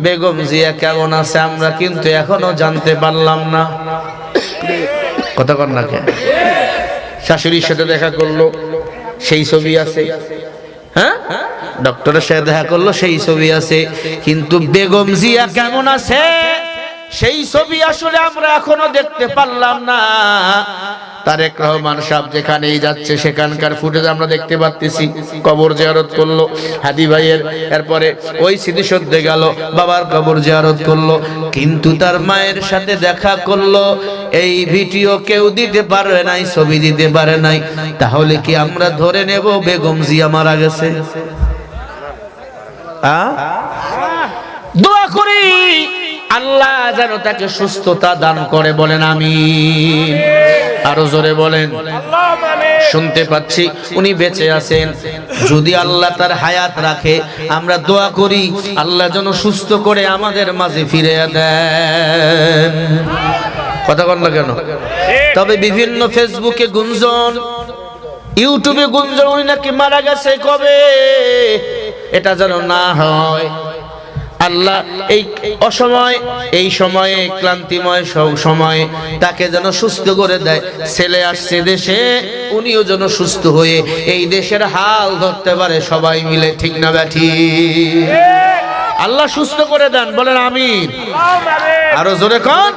বেগম জিয়া কেমন আছে আমরা কিন্তু এখনো জানতে পারলাম না। কথা কর না কেন? শাশুড়ির সাথে দেখা করলো, সেই ছবি আছে। হ্যাঁ, ডক্টরের সাথে দেখা করলো, সেই ছবি আছে, কিন্তু বেগম জিয়া কেমন আছে সেই ছবি আসলে আমরা এখনো দেখতে পারলাম না। তারেক রহমান সাহেব যেখানেই যাচ্ছে সেখানকার ফুটেজ আমরা দেখতে পাচ্ছি। কবর জিয়ারত করলো হাদি ভাইয়ের, এরপরে ওই স্মৃতিসৌধে গেল, বাবার কবর জিয়ারত করলো, কিন্তু তার মায়ের সাথে দেখা করলো। এই ভিডিও কেউ দিতে পারে নাই, ছবি দিতে পারে নাই। তাহলে কি আমরা ধরে নেব বেগম জিয়া মারা গেছে? দোয়া করি আল্লাহ যেন তাকে সুস্থতা দান করে, বলেন আমিন। আরো জোরে বলেন। শুনতে পাচ্ছি উনি বেঁচে আছেন, যদি আল্লাহ তার হায়াত রাখে আমরা দোয়া করি আল্লাহ যেন সুস্থ করে আমাদের মাঝে ফিরে দেন। কথা বল না কেন? তবে বিভিন্ন ফেসবুকে গুঞ্জন, ইউটিউবে গুঞ্জন উনি নাকি মারা গেছে কবে, এটা যেন না হয়। আল্লাহ এই অসময়, এই সময়ে ক্লান্তিময় সময়ে তাকে যেন সুস্থ করে দেয়। ছেলে আসছে দেশে, উনিও যেন সুস্থ হয়ে এই দেশের হাল ধরতে পারে সবাই মিলে, ঠিক না ব্যাঠি? আল্লাহ সুস্থ করে দেন, বলেন আমিন। আরো জোরে কন।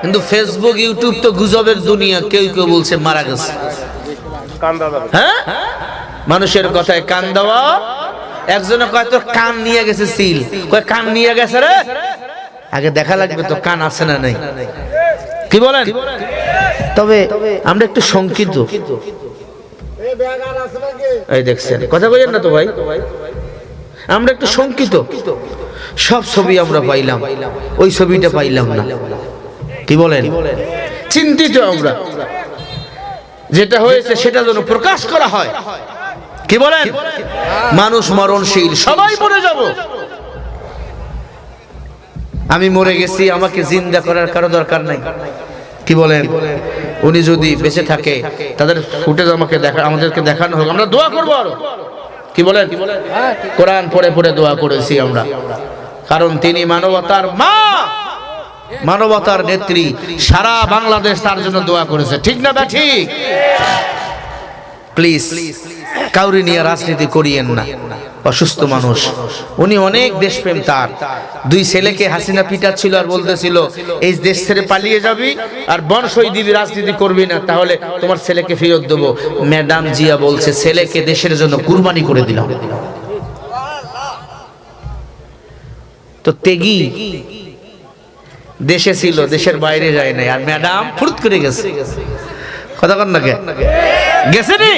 কিন্তু ফেসবুক ইউটিউব তো গুজবের দুনিয়া, কেউ কেউ বলছে মারা গেছে। হ্যাঁ, মানুষের কথায় কান দেওয়া। একজনে কয় তোর কান নিয়ে গেছে সিল, কয় কান নিয়ে গেছে রে, আগে দেখা লাগবে তো কান আছে না নাই, কি বলেন? তবে আমরা একটু শঙ্কিত, এই দেখছেন, কথা বলেন না তো ভাই, আমরা একটু শঙ্কিত। সব ছবি আমরা পাইলাম, ওই ছবিটা পাইলাম না, কি বলেন? চিন্তিত আমরা, যেটা হয়েছে সেটা যেন প্রকাশ করা হয়, কি বলেন? মানুষ মরণশীল, সবাই মরে যাব। আমি মরে গেছি, আমাকে জিন্দা করার কারো দরকার নাই, কি বলেন? উনি যদি বেঁচে থাকে তাদের ফুটেজ আমাদেরকে দেখানো হোক, আমরা দোয়া করবো আরো, কি বলেন? কোরআন পড়ে পড়ে দোয়া করেছি আমরা, কারণ তিনি মানবতার মা, মানবতার নেত্রী। সারা বাংলাদেশ তার জন্য দোয়া করেছে, ঠিক না ঠিক? প্লিজ কাউরি নিয়ে রাজনীতি করিয়েন না, অসুস্থ মানুষ। উনি অনেক দেশপ্রেম, তার দুই ছেলেকে হাসিনা পিটাচ্ছিল আর বলতেছিল এই দেশ ছেড়ে পালিয়ে যাবি আর বনসই দিবি, রাজনীতি করবি না, তাহলে তোমার ছেলেকে ফেরত দেবো। ম্যাডাম জিয়া বলছে ছেলেকে দেশের জন্য কুরবানি করে দিলাম। তো তেগি দেশে ছিল, দেশের বাইরে যায় নাই, আর ম্যাডাম ফুরুত করে গেছে। কথা কন না কে গেছে নি?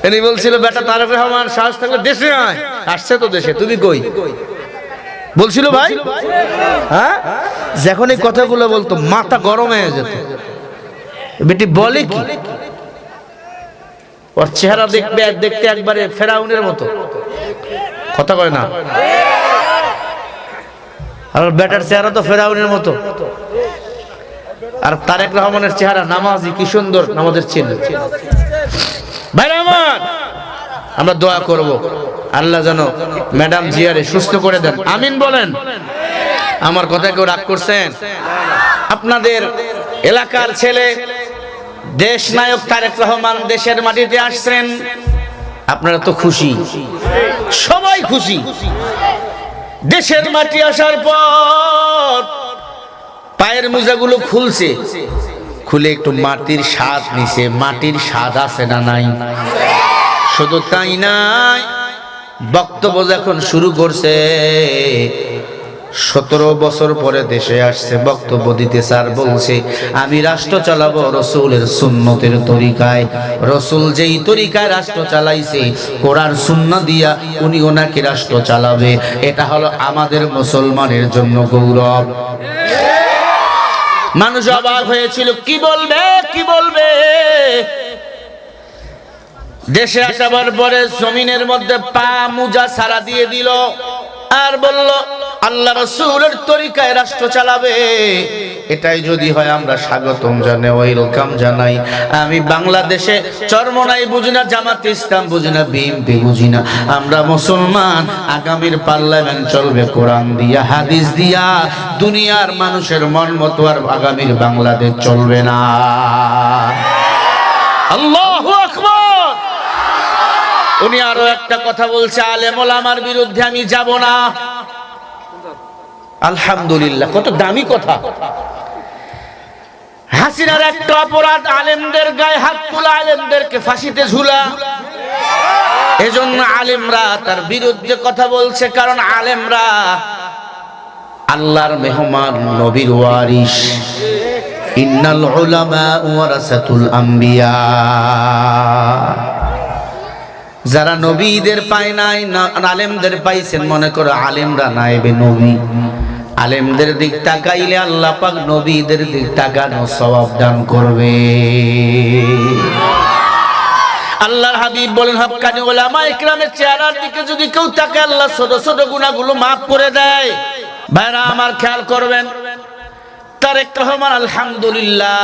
ইনি বলছিল বেটা তারেক রহমান সাহস থাকলে দেশে আয়, আসছে তো দেশে, তুমি কই বলছিল ভাই? হ্যাঁ, যখন এই কথাগুলো বলতো মাথা গরম হয়ে যেত। বেটি বলে কি, ওর চেহারা দেখতে একবারে ফেরাউনের মতো, কথা কয় না? আর বেটার চেহারা তো ফেরাউনের মতো। আর তারেক রহমানের চেহারা নামাজি, কি সুন্দর নামাজের চিহ্ন। ভাইরা আমার, আমরা দোয়া করব আল্লাহ যেন ম্যাডাম জিয়ারে সুস্থ করে দেন, আমিন বলেন। আমার কথা কেউ রাগ করছেন? আপনাদের এলাকার ছেলে দেশ নায়ক তারেক রহমান দেশের মাটিতে আসছেন, আপনারা তো খুশি, সবাই খুশি। দেশের মাটি আসার পর পায়ের মোজাগুলো খুলছে, খুলে একটু মাটির স্বাদ নিছে, মাটির স্বাদ আছে না নাই? শুধু তাই নাই, বক্তব্য যখন শুরু করছে, 17 বছর পরে দেশে আসছে, বক্তব্য দিতে স্যার বলছে আমি রাষ্ট্র চালাবো রসুলের সুন্নতের তরিকায়। রসুল যেই তরিকায় রাষ্ট্র চালাইছে, কোরআন সুন্নাহ দিয়া উনি ওনাকে রাষ্ট্র চালাবে। এটা হলো আমাদের মুসলমানের জন্য গৌরব। মানুষ অবাক হয়েছিল, কি বলবে কি বলবে। দেশে আসার পরে জমিনের মধ্যে পা মুজা ছাড়া দিয়ে দিল, আর বলল আল্লাহ রাসূলের তরিকায় রাষ্ট্র চালাবে। এটাই যদি হয় আমরা স্বাগতম জানাই, ওয়েলকাম জানাই। আমি বাংলাদেশে চরমনাই বুঝি না, জামাতে ইসলাম বুঝি না, বিএনপি বুঝি না, আমরা মুসলমান। আগামীর পার্লামেন্ট চলবে কোরআন দিয়া, হাদিস দিয়া। দুনিয়ার মানুষের মন মতো আর আগামীর বাংলাদেশ চলবে না। আল্লাহু আকবার। উনি আরো একটা কথা বলছে, আলেম ওলামার বিরুদ্ধে আমি যাব না। আলহামদুলিল্লাহ, কত দামি কথা। হাসিনার একটা অপরাধ, আলেমদের গায়ে হাত তোলা, আলেমদেরকে ফাঁসিতে ঝুলা। এজন্য আলেমরা তার বিরুদ্ধে কথা বলছে, কারণ আলেমরা আল্লাহর মেহমান, নবীর ওয়ারিস। ইন্নাল উলামা ওয়ারাসাতুল আম্বিয়া। যারা নবীদের পায় নাই, আলেমদের পাইছেন, মনে করো আলেমরা নায়েবে নবী। আলেমদের দিক তাকাইলে আল্লাহ পাক নবীদের দিক তাকানো সওয়াব দান করবে। আল্লাহর হাবিব বলেন, হক্কানি উলামা ইকরামের চেহারার দিকে যদি কেউ তাকায়, আল্লাহ ছোট ছোট গুনাহগুলো maaf করে দেয়। ভাইরা আমার খেয়াল করবেন, তারেক রহমান আলহামদুলিল্লাহ,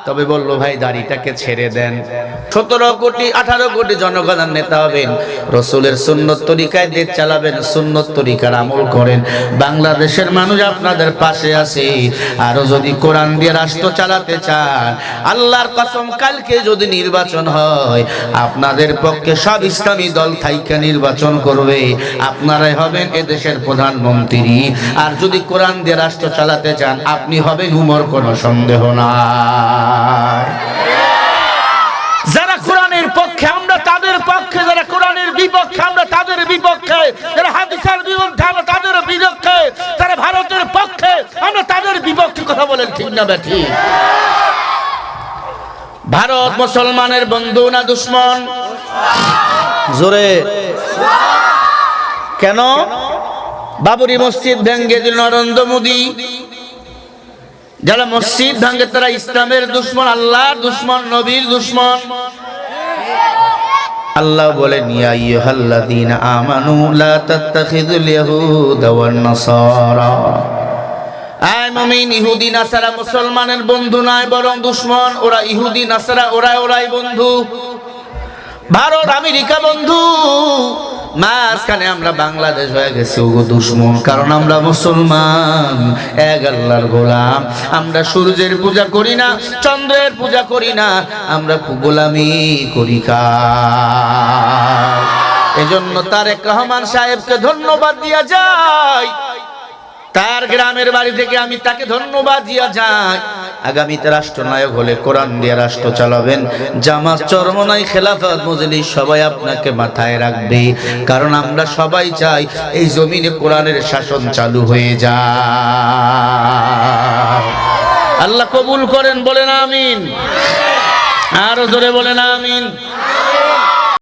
তবে বললো ভাই দাড়িটাকে ছেড়ে দেন। 17 কোটি 18 কোটি জনগণের নেতা হবেন, রসুলের সুন্নত তরিকায় দেশ চালাবেন, সুন্নত তরিকার আমল করেন। বাংলাদেশের মানুষ আপনাদের পাশে আছে। আরো যদি কোরআন দিয়ে রাষ্ট্র চালাতে চান, আল্লাহর কসম কালকে যদি নির্বাচন হয়, আপনাদের পক্ষে সব ইসলামী দল থাইকা নির্বাচন করবে, আপনারাই হবেন এদেশের প্রধানমন্ত্রী। আর যদি কোরআন দিয়ে রাষ্ট্র চালাতে চান, আপনি হবেন উমর, কোনো সন্দেহ না। যারা কোরআনের পক্ষে আমরা তাদের পক্ষে, যারা কোরআনের বিপক্ষে আমরা তাদের বিপক্ষে, যারা হাদিসের বিরুদ্ধে আমরা তাদের বিপক্ষে, যারা ভারতের পক্ষে আমরা তাদের বিপক্ষে। কথা বলেন ঠিক না বেঠি? ভারত মুসলমানের বন্ধু না দুশ্মন? জোরে কেন? বাবরি মসজিদ ভেঙে দিল নরেন্দ্র মোদী। যারা মসজিদ ভাঙে তারা ইসলামের দুশ্মন, আল্লাহর দুশ্মন, নবীর দুশ্মন। আল্লাহ বলেন, ইয়া আইয়ুহাল্লাযীনা আমানু লা তাত্তাখিযুল ইয়াহুদা ওয়ান নাসারা। আয় মুমিন, ইহুদি নাসারা মুসলমানের বন্ধু নয়, বরং দুশ্মন। ওরা ইহুদি নাসারা, ওরাই বন্ধু। ভারত আমেরিকা বন্ধু, মাঝখানে আমরা বাংলাদেশ হয়ে গেছি ওগো দুশ্মন। কারণ আমরা মুসলমান, এক আল্লাহর গোলাম। আমরা সূর্যের পূজা করি না, চন্দ্রের পূজা করি না, আমরা গোলামি করি কার? এজন্য তারেক রহমান সাহেবকে ধন্যবাদ দিয়া যায়। তার গ্রামের বাড়ি থেকে আমি তাকে ধন্যবাদ দিয়া যাই। আগামীতে রাষ্ট্রনায়ক হলে কোরআন দিয়ে রাষ্ট্র চালাবেন। জামাত, চরমনাই, খেলাফত, মজলিস সবাই আপনাকে মাথায় রাখবে। কারণ আমরা সবাই চাই এই জমিনে কোরআনের শাসন চালু হয়ে যায়। আল্লাহ কবুল করেন, বলেন আমিন। আরো জোরে বলেন আমিন।